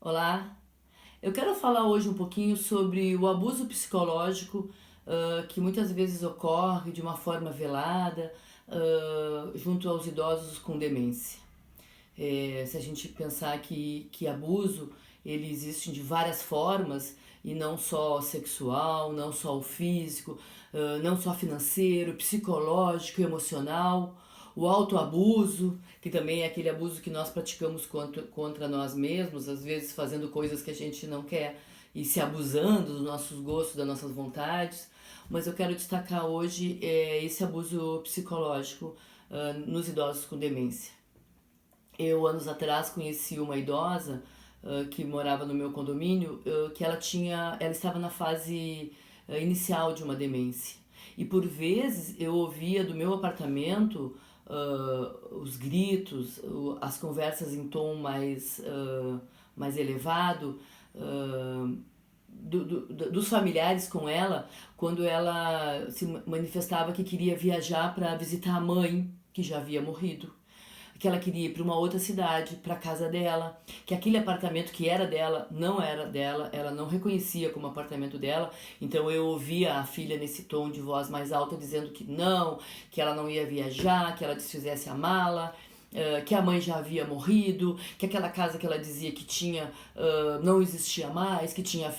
Olá, eu quero falar hoje um pouquinho sobre o abuso psicológico que muitas vezes ocorre de uma forma velada junto aos idosos com demência. Se a gente pensar que abuso ele existe de várias formas e não só sexual, não só o físico, não só financeiro, psicológico, emocional, o autoabuso, que também é aquele abuso que nós praticamos contra nós mesmos, às vezes fazendo coisas que a gente não quer e se abusando dos nossos gostos, das nossas vontades. Mas eu quero destacar hoje esse abuso psicológico nos idosos com demência. Eu, anos atrás, conheci uma idosa que morava no meu condomínio, que ela estava na fase inicial de uma demência. E por vezes eu ouvia do meu apartamento os gritos, as conversas em tom mais elevado, dos familiares com ela, quando ela se manifestava que queria viajar para visitar a mãe, que já havia morrido, que ela queria ir para uma outra cidade, para casa dela, que aquele apartamento que era dela, ela não reconhecia como apartamento dela. Então eu ouvia a filha nesse tom de voz mais alta dizendo que não, que ela não ia viajar, que ela desfizesse a mala, que a mãe já havia morrido, que aquela casa que ela dizia que tinha não existia mais, que tinha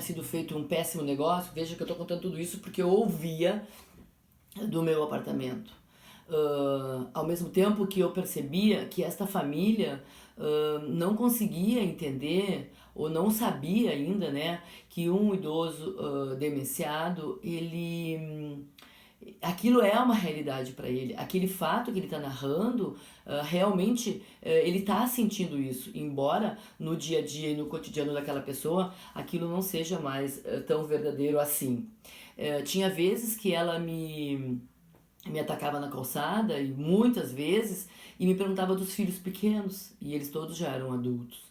sido feito um péssimo negócio. Veja que eu estou contando tudo isso porque eu ouvia do meu apartamento. Ao mesmo tempo que eu percebia que esta família não conseguia entender ou não sabia ainda, né, que um idoso demenciado, aquilo é uma realidade para ele. Aquele fato que ele está narrando, realmente ele está sentindo isso, embora no dia a dia e no cotidiano daquela pessoa aquilo não seja mais tão verdadeiro assim. Tinha vezes que ela me atacava na calçada e muitas vezes e me perguntava dos filhos pequenos e eles todos já eram adultos.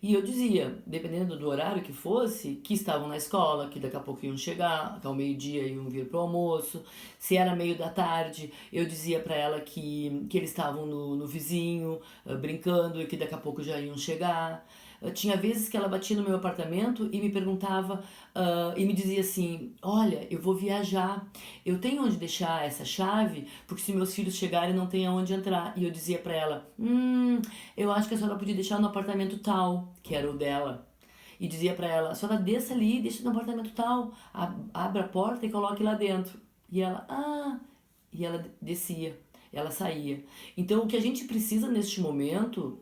E eu dizia, dependendo do horário que fosse, que estavam na escola, que daqui a pouco iam chegar, que ao meio-dia iam vir pro almoço. Se era meio da tarde, eu dizia para ela que eles estavam no vizinho, brincando e que daqui a pouco já iam chegar. Tinha vezes que ela batia no meu apartamento e me perguntava, e me dizia assim: Olha, eu vou viajar, eu tenho onde deixar essa chave, porque se meus filhos chegarem não tem aonde entrar. E eu dizia para ela: eu acho que a senhora podia deixar no apartamento tal, que era o dela. E dizia para ela: a senhora desça ali, deixa no apartamento tal, abra a porta e coloque lá dentro. E ela descia, ela saía. Então o que a gente precisa neste momento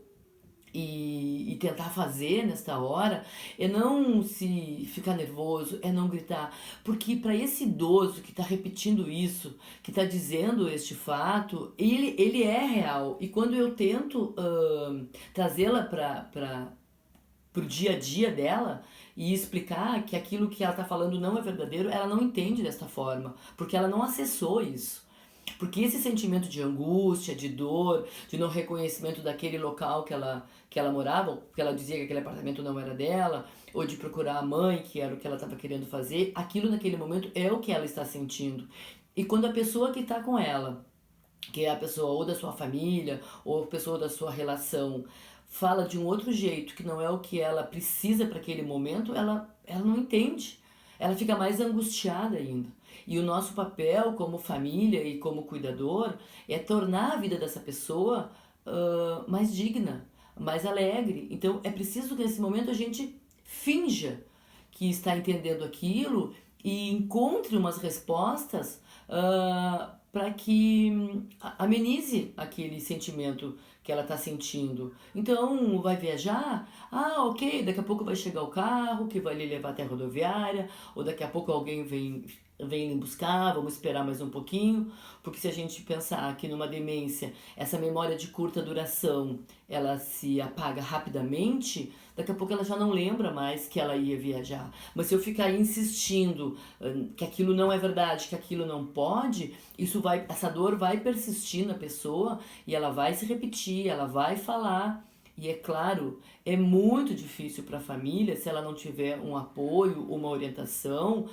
e tentar fazer nesta hora é não se ficar nervoso, é não gritar, porque para esse idoso que está repetindo isso, que está dizendo este fato, ele é real. E quando eu tento trazê-la para pro dia a dia dela e explicar que aquilo que ela está falando não é verdadeiro, ela não entende desta forma, porque ela não acessou isso. Porque esse sentimento de angústia, de dor, de não reconhecimento daquele local que ela morava, porque ela dizia que aquele apartamento não era dela, ou de procurar a mãe, que era o que ela estava querendo fazer, aquilo naquele momento é o que ela está sentindo. E quando a pessoa que está com ela, que é a pessoa ou da sua família, ou a pessoa da sua relação, fala de um outro jeito, que não é o que ela precisa para aquele momento, ela não entende. Ela fica mais angustiada ainda. E o nosso papel como família e como cuidador é tornar a vida dessa pessoa mais digna, mais alegre. Então é preciso que nesse momento a gente finja que está entendendo aquilo e encontre umas respostas para que amenize aquele sentimento que ela está sentindo. Então, vai viajar? Ah, ok, daqui a pouco vai chegar o carro que vai lhe levar até a rodoviária, ou daqui a pouco alguém vem lhe buscar, vamos esperar mais um pouquinho, porque se a gente pensar que numa demência, essa memória de curta duração, ela se apaga rapidamente, daqui a pouco ela já não lembra mais que ela ia viajar. Mas se eu ficar insistindo que aquilo não é verdade, que aquilo não pode, essa dor vai persistir na pessoa e ela vai se repetir, ela vai falar. E é claro, é muito difícil para a família, se ela não tiver um apoio, uma orientação,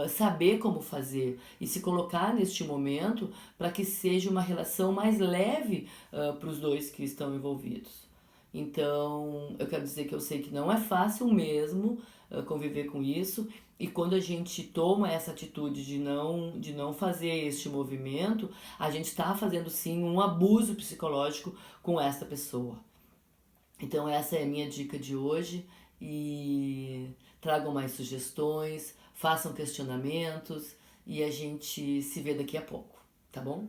saber como fazer e se colocar neste momento para que seja uma relação mais leve para os dois que estão envolvidos. Então, eu quero dizer que eu sei que não é fácil mesmo conviver com isso, e quando a gente toma essa atitude de não fazer este movimento, a gente está fazendo sim um abuso psicológico com esta pessoa. Então, essa é a minha dica de hoje e tragam mais sugestões, façam questionamentos e a gente se vê daqui a pouco, tá bom?